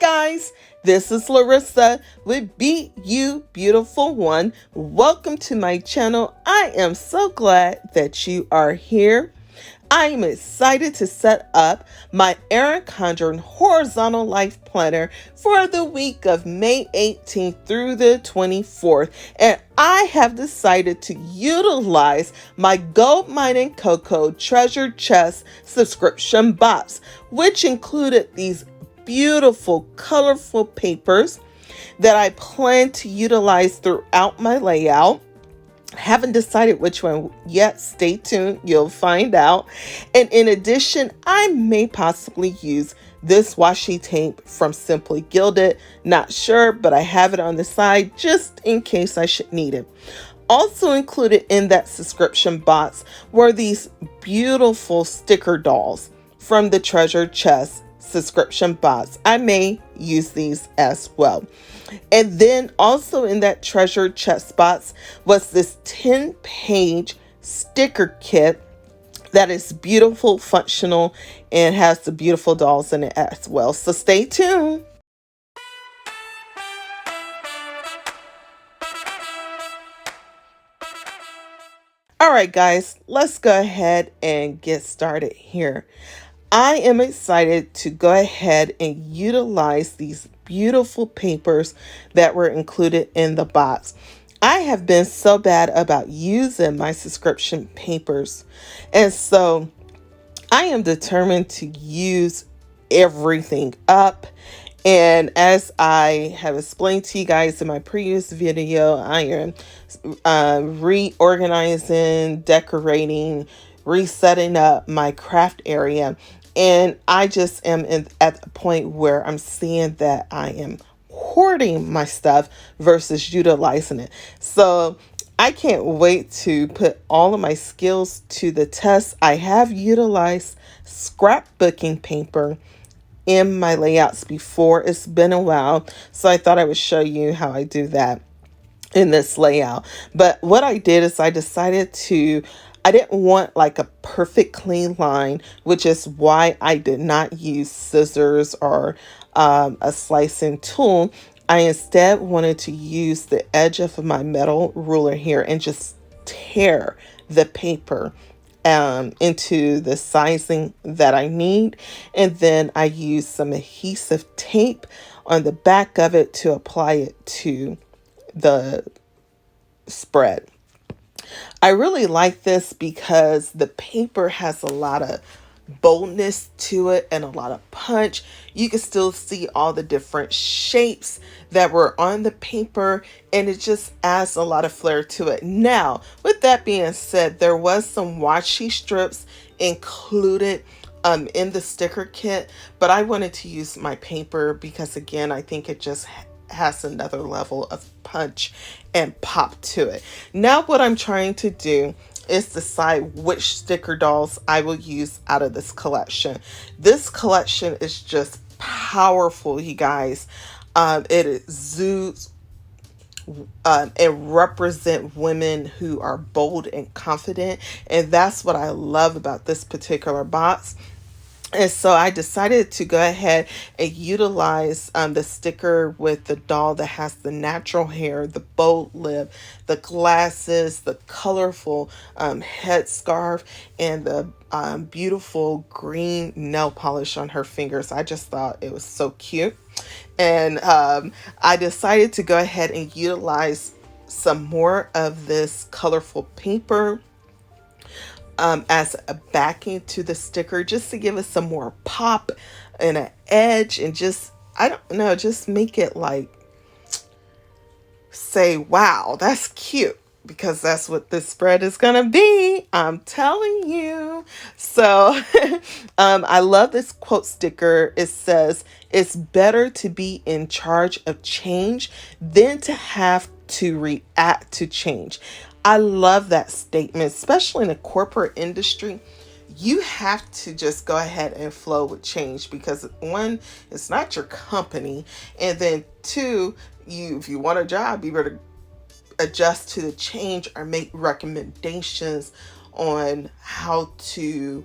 Guys, this is Larrissa with Be You Beautiful One. Welcome to my channel. I am so glad that you are here. I am excited to set up my ERIN CONDERN horizontal life planner for the week of May 18th through the 24th. And I have decided to utilize my GOLDMINE and COCO treasure chest subscription box, which included these beautiful, colorful papers that I plan to utilize throughout my layout. Haven't decided which one yet. Stay tuned. You'll find out. And in addition, I may possibly use this washi tape from Simply Gilded. Not sure, but I have it on the side just in case I should need it. Also included in that subscription box were these beautiful sticker dolls from the treasure chest subscription box. I may use these as well. And then also in that treasure chest box was this 10-page sticker kit that is beautiful, functional, and has the beautiful dolls in it as well. So stay tuned. All right, guys, let's go ahead and get started here. I am excited to go ahead and utilize these beautiful papers that were included in the box. I have been so bad about using my subscription papers, and so I am determined to use everything up. And as I have explained to you guys in my previous video, I am reorganizing, decorating, resetting up my craft area. And I just am at the point where I'm seeing that I am hoarding my stuff versus utilizing it. So I can't wait to put all of my skills to the test. I have utilized scrapbooking paper in my layouts before. It's been a while, so I thought I would show you how I do that in this layout. But what I did is I decided I didn't want like a perfect clean line, which is why I did not use scissors or a slicing tool. I instead wanted to use the edge of my metal ruler here and just tear the paper into the sizing that I need. And then I use some adhesive tape on the back of it to apply it to the spread. I really like this because the paper has a lot of boldness to it and a lot of punch. You can still see all the different shapes that were on the paper, and it just adds a lot of flair to it. Now, with that being said, there was some washi strips included in the sticker kit, but I wanted to use my paper because, again, I think it just has another level of punch and pop to it. Now what I'm trying to do is decide which sticker dolls I will use out of this collection. This collection is just powerful, you guys. It exudes and represent women who are bold and confident, and that's what I love about this particular box. And so I decided to go ahead and utilize the sticker with the doll that has the natural hair, the bold lip, the glasses, the colorful headscarf, and the beautiful green nail polish on her fingers. I just thought it was so cute. And I decided to go ahead and utilize some more of this colorful paper as a backing to the sticker, just to give us some more pop and an edge, and just, I don't know, just make it like, say, wow, that's cute, because that's what this spread is gonna be. I'm telling you. So I love this quote sticker. It says, "It's better to be in charge of change than to have to react to change." I love that statement, especially in the corporate industry. You have to just go ahead and flow with change because, one, it's not your company, and then two, if you want a job, you better adjust to the change or make recommendations on how to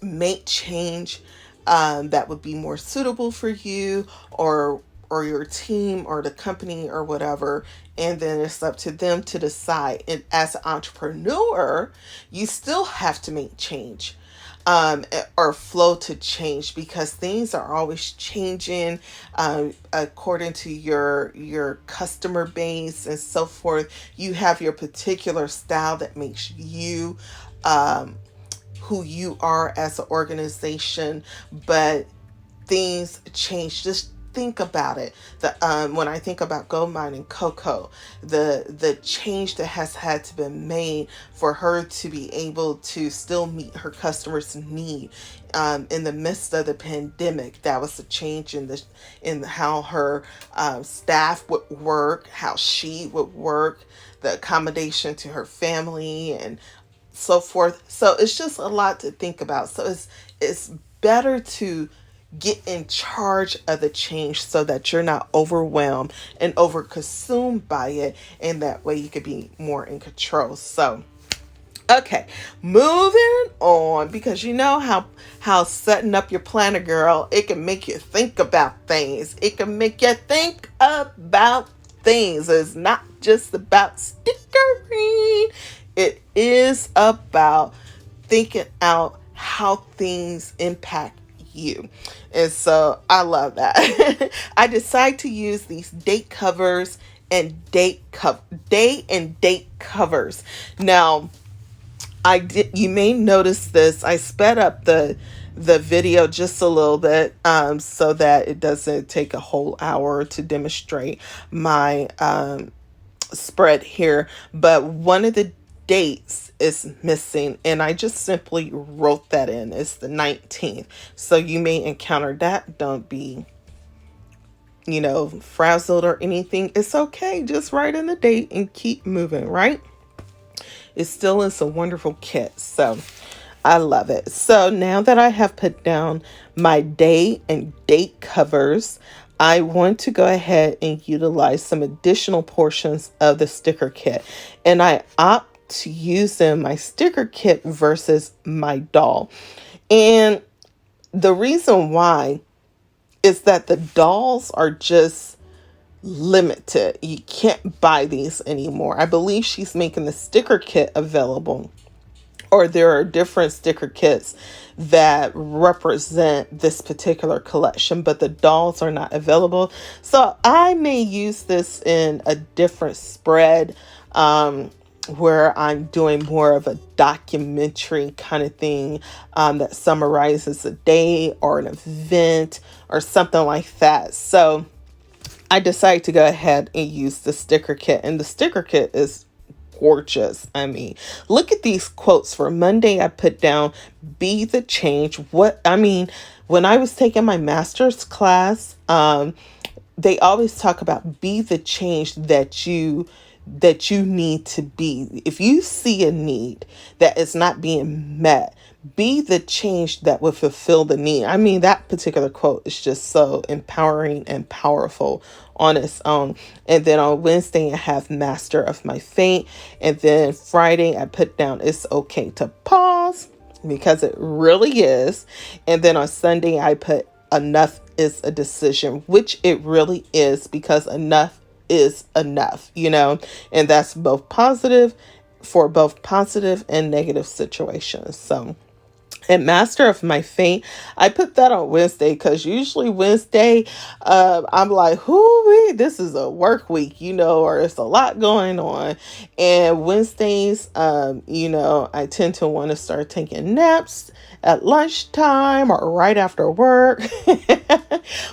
make change that would be more suitable for you, or your team or the company or whatever. And then it's up to them to decide. And as an entrepreneur, you still have to make change, or flow to change, because things are always changing, according to your customer base and so forth. You have your particular style that makes you, who you are as an organization, but things change. Just think about it. When I think about GOLDMINE and COCO, the change that has had to be made for her to be able to still meet her customers' need, in the midst of the pandemic. That was a change in how her staff would work, how she would work, the accommodation to her family, and so forth. So it's just a lot to think about. So it's better to get in charge of the change so that you're not overwhelmed and over consumed by it, and that way you could be more in control. So okay, moving on, because you know how setting up your planner, girl, it can make you think about things. It can make you think about things. It's not just about stickering. It is about thinking out how things impact you. And so I love that. I decide to use these date covers and day and date covers. Now, you may notice this. I sped up the video just a little bit, so that it doesn't take a whole hour to demonstrate my spread here. But one of the dates is missing, and I just simply wrote that in. It's the 19th. So you may encounter that. Don't be, frazzled or anything. It's okay. Just write in the date and keep moving, right? It still is a wonderful kit. So I love it. So now that I have put down my day and date covers, I want to go ahead and utilize some additional portions of the sticker kit. And I opt to use in my sticker kit versus my doll. And the reason why is that the dolls are just limited. You can't buy these anymore. I believe she's making the sticker kit available, or there are different sticker kits that represent this particular collection, but the dolls are not available. So I may use this in a different spread, where I'm doing more of a documentary kind of thing, that summarizes a day or an event or something like that. So I decided to go ahead and use the sticker kit, and the sticker kit is gorgeous. I mean, look at these quotes. For Monday, I put down, be the change. When I was taking my master's class, they always talk about be the change that you need to be. If you see a need that is not being met, be the change that will fulfill the need. I mean, that particular quote is just so empowering and powerful on its own. And then on Wednesday, I have master of my fate. And then Friday, I put down, it's okay to pause, because it really is. And then on Sunday, I put enough is a decision, which it really is, because enough is enough, and that's for both positive and negative situations. So, and master of my fate, I put that on Wednesday, because usually Wednesday, I'm like, this is a work week, or it's a lot going on. And Wednesdays, I tend to want to start taking naps at lunchtime or right after work.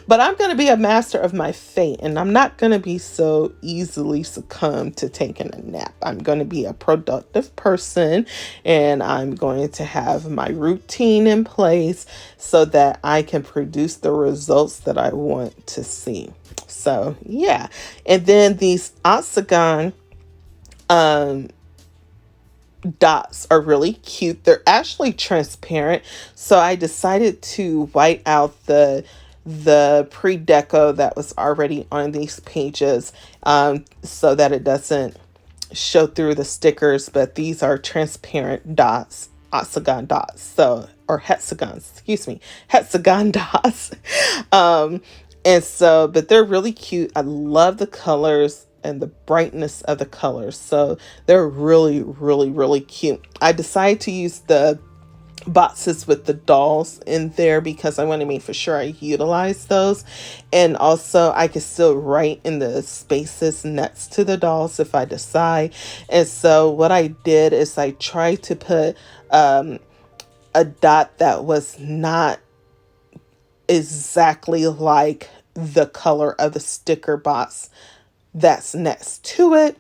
But I'm going to be a master of my fate, and I'm not going to be so easily succumbed to taking a nap. I'm going to be a productive person, and I'm going to have my routine in place so that I can produce the results that I want to see. So, yeah. And then these octagon dots are really cute. They're actually transparent. So I decided to white out the pre-deco that was already on these pages, so that it doesn't show through the stickers, but these are transparent dots. octagon dots. So, or hexagons, excuse me, hexagon dots. um, and so, but they're really cute. I love the colors and the brightness of the colors. So they're really, really, really cute. I decided to use the boxes with the dolls in there because I want to make for sure I utilize those, and also I can still write in the spaces next to the dolls if I decide. And so what I did is I tried to put a dot that was not exactly like the color of the sticker box that's next to it,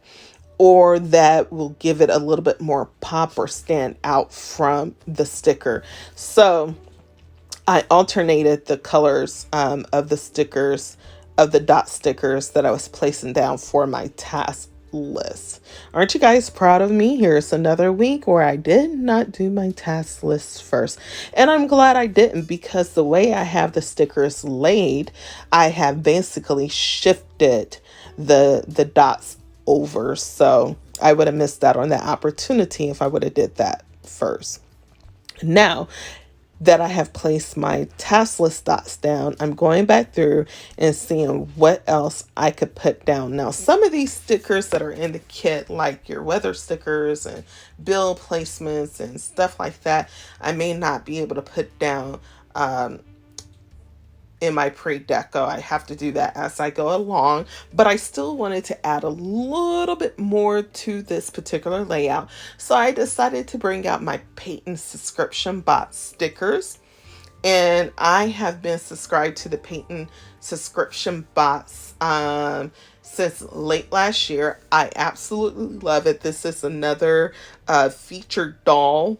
or that will give it a little bit more pop or stand out from the sticker. So I alternated the colors of the stickers, of the dot stickers that I was placing down for my task list. Aren't you guys proud of me? Here's another week where I did not do my task list first. And I'm glad I didn't, because the way I have the stickers laid, I have basically shifted the dots over. So I would have missed out on that opportunity if I would have did that first. Now that I have placed my task list dots down, I'm going back through and seeing what else I could put down. Now, some of these stickers that are in the kit, like your weather stickers and bill placements and stuff like that, I may not be able to put down in my pre-deco. I have to do that as I go along, but I still wanted to add a little bit more to this particular layout. So I decided to bring out my Peyton subscription box stickers. And I have been subscribed to the Peyton subscription box since late last year. I absolutely love it. This is another featured doll,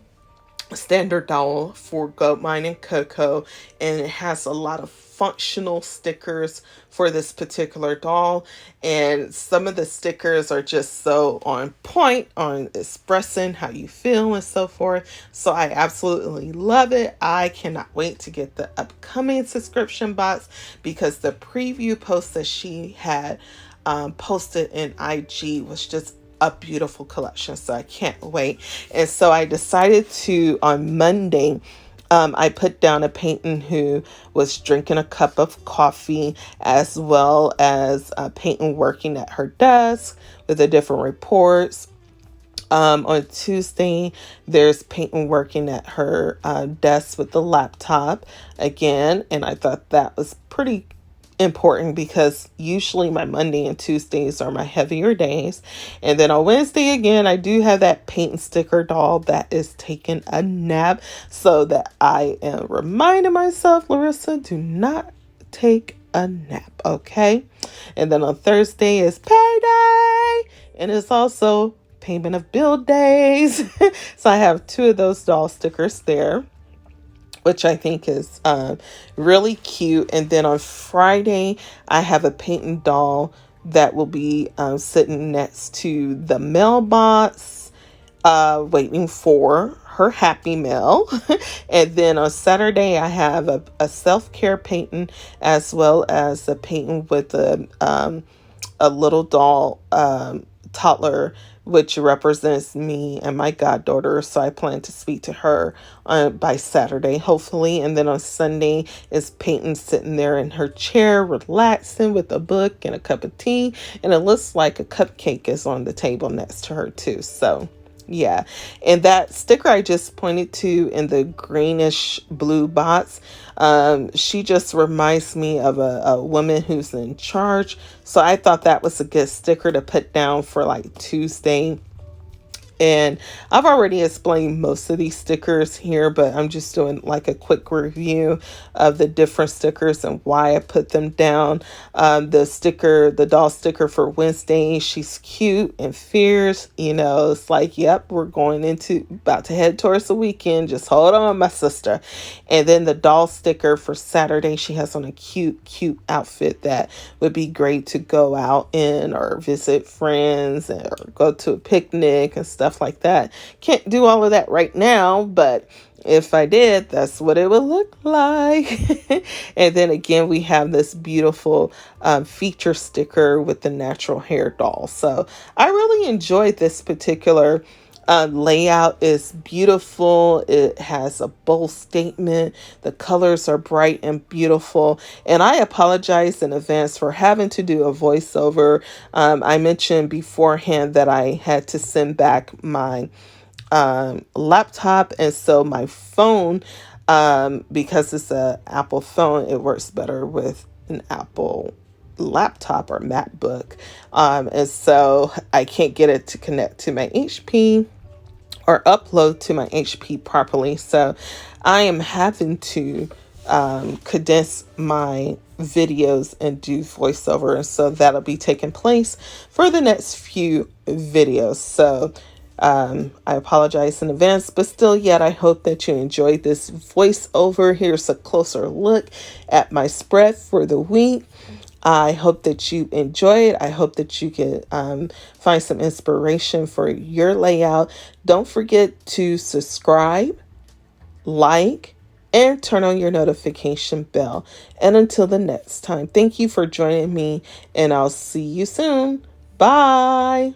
standard doll for GOLDMINE and COCO, and it has a lot of functional stickers for this particular doll, and some of the stickers are just so on point on expressing how you feel and so forth. So I absolutely love it. I cannot wait to get the upcoming subscription box, because the preview post that she had posted in IG was just a beautiful collection. So I can't wait. And so I decided to, on Monday, I put down a Peyton who was drinking a cup of coffee, as well as Peyton working at her desk with the different reports. On Tuesday, there's Peyton working at her desk with the laptop again. And I thought that was pretty important, because usually my Monday and Tuesdays are my heavier days. And then on Wednesday again, I do have that Peyton sticker doll that is taking a nap, so that I am reminding myself, Larrissa, do not take a nap, okay? And then on Thursday is payday, and it's also payment of bill days. So I have 2 of those doll stickers there, which I think is really cute. And then on Friday, I have a Peyton doll that will be sitting next to the mailbox, waiting for her Happy Mail. And then on Saturday, I have a self-care Peyton, as well as a Peyton with a little doll, toddler, which represents me and my goddaughter. So I plan to speak to her by Saturday, hopefully. And then on Sunday is Peyton sitting there in her chair, relaxing with a book and a cup of tea. And it looks like a cupcake is on the table next to her too. So yeah. And that sticker I just pointed to in the greenish blue box, she just reminds me of a woman who's in charge. So I thought that was a good sticker to put down for like Tuesday. And I've already explained most of these stickers here, but I'm just doing like a quick review of the different stickers and why I put them down. The doll sticker for Wednesday, she's cute and fierce. You know, it's like, yep, we're about to head towards the weekend. Just hold on, my sister. And then the doll sticker for Saturday, she has on a cute outfit that would be great to go out in, or visit friends, or go to a picnic and stuff like that. Can't do all of that right now, but if I did, that's what it would look like. And then again, we have this beautiful feature sticker with the natural hair doll. So I really enjoyed this particular Layout is beautiful. It has a bold statement. The colors are bright and beautiful. And I apologize in advance for having to do a voiceover. I mentioned beforehand that I had to send back my laptop, and so my phone, because it's a Apple phone, it works better with an Apple laptop or MacBook, and so I can't get it to connect to my HP or upload to my HP properly. So I am having to condense my videos and do voiceover. And so that'll be taking place for the next few videos. So I apologize in advance, but still yet I hope that you enjoyed this voiceover. Here's a closer look at my spread for the week. I hope that you enjoy it. I hope that you can find some inspiration for your layout. Don't forget to subscribe, like, and turn on your notification bell. And until the next time, thank you for joining me, and I'll see you soon. Bye.